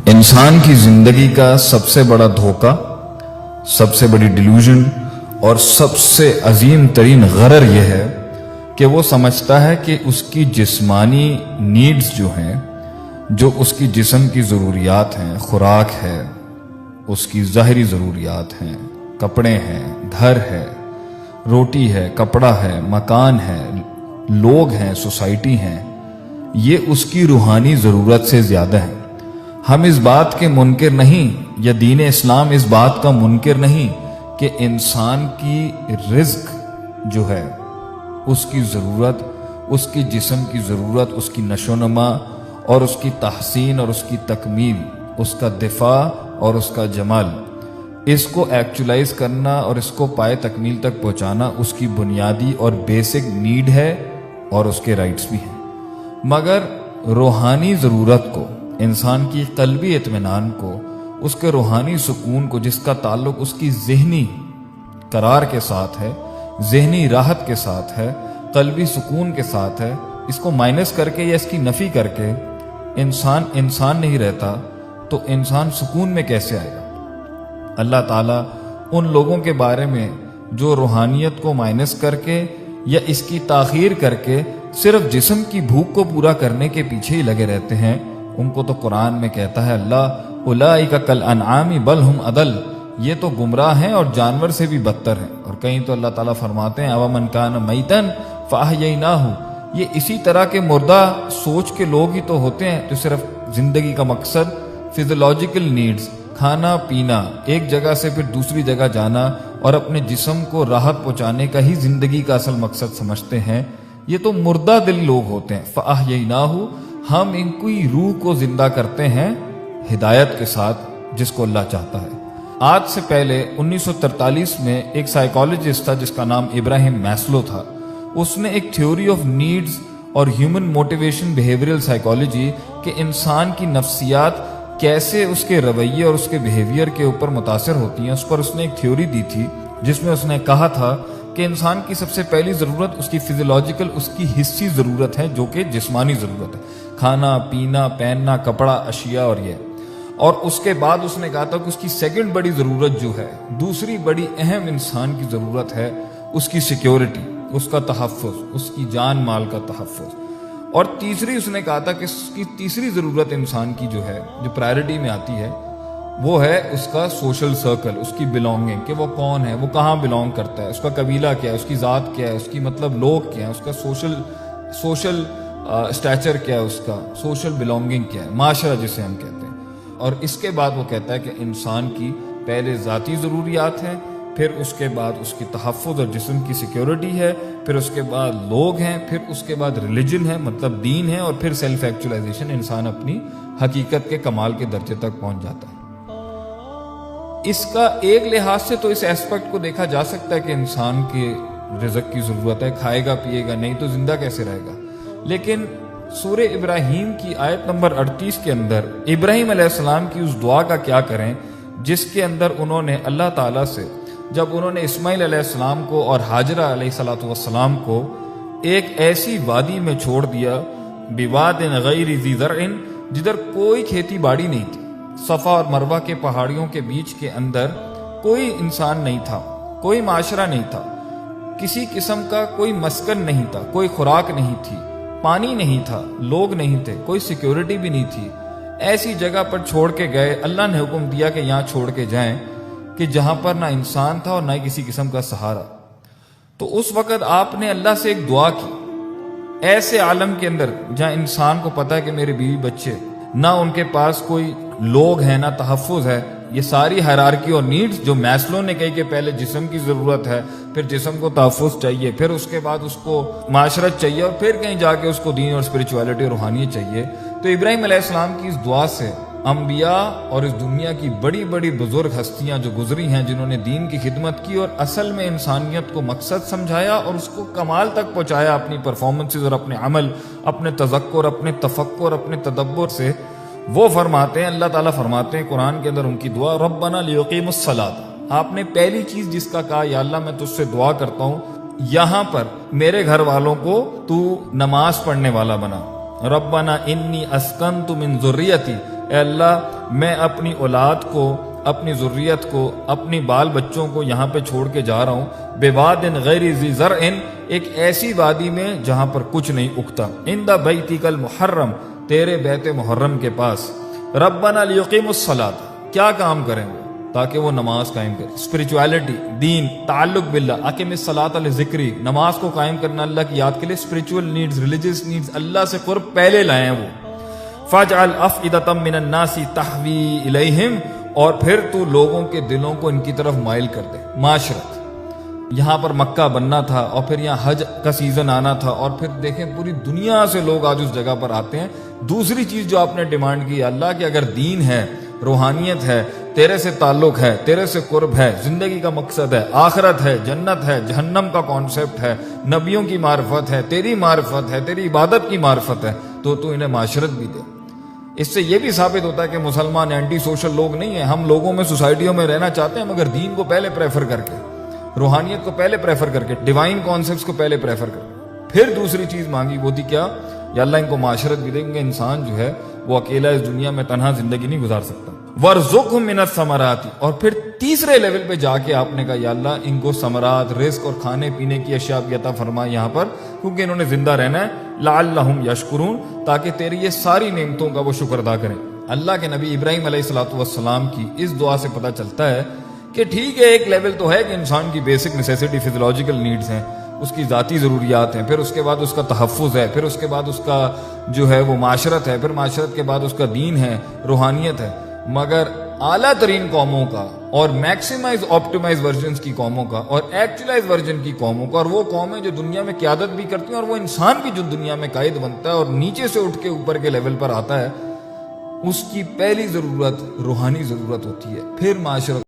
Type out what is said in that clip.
इंसान की जिंदगी का सबसे बड़ा धोखा, सबसे बड़ी डिल्यूजन और सबसे अजीम तरीन गरर यह है कि वो समझता है कि उसकी जिस्मानी नीड्स जो हैं, जो उसकी जिस्म की ज़रूरियात हैं, खुराक है, उसकी ज़ाहरी ज़रूरियात हैं, कपड़े हैं, घर है, रोटी है, कपड़ा है, मकान है, लोग हैं, सोसाइटी हैं, ये उसकी रूहानी ज़रूरत से ज़्यादा है। हम इस बात के मुनकिर नहीं, या दीन इस्लाम इस बात का मुनकिर नहीं कि इंसान की रिज्क जो है, उसकी ज़रूरत, उसकी जिस्म की ज़रूरत, उसकी नशोनमा और उसकी तहसीन और उसकी तकमील, उसका दिफा और उसका जमाल, इसको एक्चुअलाइज करना और इसको पाए तकमील तक पहुंचाना उसकी बुनियादी और बेसिक नीड है और उसके राइट्स भी हैं। मगर रूहानी ज़रूरत को, इंसान की क़ल्बी इत्मीनान को, उसके रूहानी सुकून को, जिसका ताल्लुक उसकी ज़हनी करार के साथ है, ज़हनी राहत के साथ है, क़ल्बी सुकून के साथ है, इसको माइनस करके या इसकी नफ़ी करके इंसान नहीं रहता, तो इंसान सुकून में कैसे आएगा। अल्लाह ताला उन लोगों के बारे में जो रूहानियत को माइनस करके या इसकी ताख़ीर करके सिर्फ जिस्म की भूख को पूरा करने के पीछे ही लगे रहते हैं, उनको तो कुरान में कहता है अल्लाह, उलाइका कल अनआमी बल हुम अदल, ये तो गुमराह हैं और जानवर से भी बदतर हैं। और कहीं तो अल्लाह ताला फरमाते हैं अवमन कान मैतन फअहयैनाहु, ये इसी तरह के मुर्दा सोच के लोग ही तो होते हैं जो सिर्फ जिंदगी का मकसद फिजियोलॉजिकल नीड्स, खाना पीना, एक जगह से फिर दूसरी जगह जाना और अपने जिस्म को राहत पहुंचाने का ही जिंदगी का असल मकसद समझते हैं, ये तो मुर्दा दिल लोग होते हैं। फअहयैनाहु, हम इनकी रूह को जिंदा करते हैं हिदायत के साथ, जिसको अल्लाह चाहता है। आज से पहले 1943 में एक साइकोलॉजिस्ट था जिसका नाम इब्राहिम मैस्लो था। उसने एक थ्योरी ऑफ नीड्स और ह्यूमन मोटिवेशन बिहेवियरल साइकोलॉजी के इंसान की नफ्सियात कैसे उसके रवैये और उसके बिहेवियर के ऊपर मुतासर होती हैं, उस पर उसने एक थ्योरी दी थी, जिसमें उसने कहा था कि इंसान की सबसे पहली ज़रूरत उसकी फिजियोलॉजिकल, उसकी हिस्सी ज़रूरत है, जो कि जिस्मानी ज़रूरत है, खाना पीना पहनना कपड़ा अशिया और ये। और उसके बाद उसने कहा था कि उसकी सेकंड बड़ी ज़रूरत जो है, दूसरी बड़ी अहम इंसान की ज़रूरत है, उसकी सिक्योरिटी, उसका तहफ़्फ़ुज़, उसकी जान माल का तहफ़्फ़ुज़। और तीसरी उसने कहा था कि उसकी तीसरी ज़रूरत इंसान की जो है, जो प्रायोरिटी में आती है, वो है उसका सोशल सर्कल, उसकी बिलोंगिंग, कि वो कौन है, वो कहाँ बिलोंग करता है, उसका कबीला क्या है, उसकी ज़ात क्या है, उसकी मतलब लोग क्या है, उसका सोशल स्टैचर क्या है, उसका सोशल बिलोंगिंग क्या है, माशरा जिसे हम कहते हैं। और इसके बाद वो कहता है कि इंसान की पहले ज़ाती ज़रूरियात हैं, फिर उसके बाद उसकी तहफ़्फ़ुज़ और जिस्म की सिक्योरिटी है, फिर उसके बाद लोग हैं, फिर उसके बाद रिलीजन है, मतलब दीन है, और फिर सेल्फ एक्चुअलाइजेशन, इंसान अपनी हकीकत के कमाल के दर्जे तक पहुंच जाता है। इसका एक लिहाज से तो इस एस्पेक्ट को देखा जा सकता है कि इंसान के रिज़्क़ की ज़रूरत है, खाएगा पिएगा, नहीं तो जिंदा कैसे रहेगा। लेकिन सूरे इब्राहीम की आयत नंबर 38 के अंदर इब्राहीम अलैहिस्सलाम की उस दुआ का क्या करें, जिसके अंदर उन्होंने अल्लाह ताला से, जब उन्होंने इस्माइल अलैहिस्सलाम को और हाजरा अलैहिस्सलाम को एक ऐसी वादी में छोड़ दिया, बिवादिन गैरि ज़ी ज़र्इन, जिधर कोई खेती बाड़ी नहीं थी, सफ़ा और मरवा के पहाड़ियों के बीच के अंदर कोई इंसान नहीं था, कोई माशरा नहीं था, किसी किस्म का कोई मस्कन नहीं था, कोई खुराक नहीं थी, पानी नहीं था, लोग नहीं थे, कोई सिक्योरिटी भी नहीं थी। ऐसी जगह पर छोड़ के गए, अल्लाह ने हुक्म दिया कि यहाँ छोड़ के जाएं, कि जहां पर ना इंसान था और ना किसी किस्म का सहारा। तो उस वक़्त आपने अल्लाह से एक दुआ की, ऐसे आलम के अंदर जहां इंसान को पता है कि मेरे बीवी बच्चे, ना उनके पास कोई लोग हैं, ना तहफ़्फ़ुज़ है, ये सारी हायरार्की और नीड्स जो मैस्लो ने कही कि पहले जिस्म की ज़रूरत है, फिर जिस्म को तहफ़्फ़ुज़ चाहिए, फिर उसके बाद उसको माशरत चाहिए, और फिर कहीं जाके उसको दीन और स्पिरिचुअलिटी और रूहानियत चाहिए। तो इब्राहीम अलैहिस्सलाम की इस दुआ से अंबिया और इस दुनिया की बड़ी बड़ी बुजुर्ग हस्तियां जो गुजरी हैं, जिन्होंने दीन की खिदमत की और असल में इंसानियत को मकसद समझाया और उसको कमाल तक पहुंचाया अपनी परफॉर्मेंसेज और अपने अमल, अपने तज़क्कुर, अपने तफक्कुर, अपने तदब्बुर से, वो फरमाते हैं, अल्लाह ताला फरमाते हैं कुरान के अंदर उनकी दुआ, रब्बना लियुकीमुस्सलात, आपने पहली चीज जिसका कहा, या अल्लाह मैं तुझसे दुआ करता हूँ यहां पर मेरे घर वालों को तू नमाज पढ़ने वाला बना। रब्बना इन्नी अस्कनतु मिन ज़ुर्रियती, اے اللہ میں اپنی اولاد کو، اپنی ذریت کو، اپنی بال بچوں کو یہاں پہ چھوڑ کے جا رہا ہوں، بواد غیر ذی زرع، ایک ایسی وادی میں جہاں پر کچھ نہیں اگتا، عند بیتک المحرم، تیرے بیت محرم کے پاس، ربنا لیقیموا الصلاۃ، کیا کام کریں وہ؟ تاکہ وہ نماز قائم کرے، اسپرچویلٹی، دین، تعلق باللہ، اقم الصلاۃ لذکری، نماز کو قائم کرنا اللہ کی یاد کے لیے، اسپرچول نیڈز، ریلیجیس نیڈز، اللہ سے قرب پہلے لائیں وہ، فاجعل افئدۃ من الناس تہوی الیہم، اور پھر تو لوگوں کے دلوں کو ان کی طرف مائل کر دے، معاشرت، یہاں پر مکہ بننا تھا اور پھر یہاں حج کا سیزن آنا تھا، اور پھر دیکھیں پوری دنیا سے لوگ آج اس جگہ پر آتے ہیں۔ دوسری چیز جو آپ نے ڈیمانڈ کی اللہ کہ اگر دین ہے، روحانیت ہے، تیرے سے تعلق ہے، تیرے سے قرب ہے، زندگی کا مقصد ہے، آخرت ہے، جنت ہے، جہنم کا کانسیپٹ ہے، نبیوں کی معرفت ہے، تیری معرفت ہے، تیری عبادت کی معرفت ہے، تو انہیں معاشرت بھی دے۔ اس سے یہ بھی ثابت ہوتا ہے کہ مسلمان اینٹی سوشل لوگ نہیں ہیں، ہم لوگوں میں، سوسائٹیوں میں رہنا چاہتے ہیں مگر دین کو پہلے پریفر کر کے، روحانیت کو پہلے پریفر کر کے، ڈیوائن کانسیپٹس کو پہلے پریفر کر کے۔ پھر دوسری چیز مانگی، وہ تھی کیا؟ یا اللہ ان کو معاشرت بھی دیں گے، انسان جو ہے وہ اکیلا اس دنیا میں تنہا زندگی نہیں گزار سکتا۔ وَارْزُقْهُم مِّنَ الثَّمَرَاتِ، اور پھر تیسرے لیول پہ جا کے آپ نے کہا یا اللہ ان کو ثمرات، رزق اور کھانے پینے کی اشیاء بھی عطا فرما یہاں پر، کیونکہ انہوں نے زندہ رہنا ہے، لعلہم یشکرون، تاکہ تیری یہ ساری نعمتوں کا وہ شکر ادا کریں۔ اللہ کے نبی ابراہیم علیہ الصلوۃ والسلام کی اس دعا سے پتہ چلتا ہے کہ ٹھیک ہے ایک لیول تو ہے کہ انسان کی بیسک نیسیسٹی، فزیولوجیکل نیڈز ہیں، اس کی ذاتی ضروریات ہیں، پھر اس کے بعد اس کا تحفظ ہے، پھر اس کے بعد اس کا جو ہے وہ معاشرت ہے، پھر معاشرت کے بعد اس کا دین ہے، روحانیت ہے، مگر اعلیٰ ترین قوموں کا اور میکسیمائز آپٹیمائز ورژنز کی قوموں کا اور ایکچولائز ورژن کی قوموں کا، اور وہ قومیں جو دنیا میں قیادت بھی کرتی ہیں اور وہ انسان بھی جو دنیا میں قائد بنتا ہے اور نیچے سے اٹھ کے اوپر کے لیول پر آتا ہے، اس کی پہلی ضرورت روحانی ضرورت ہوتی ہے، پھر معاشرت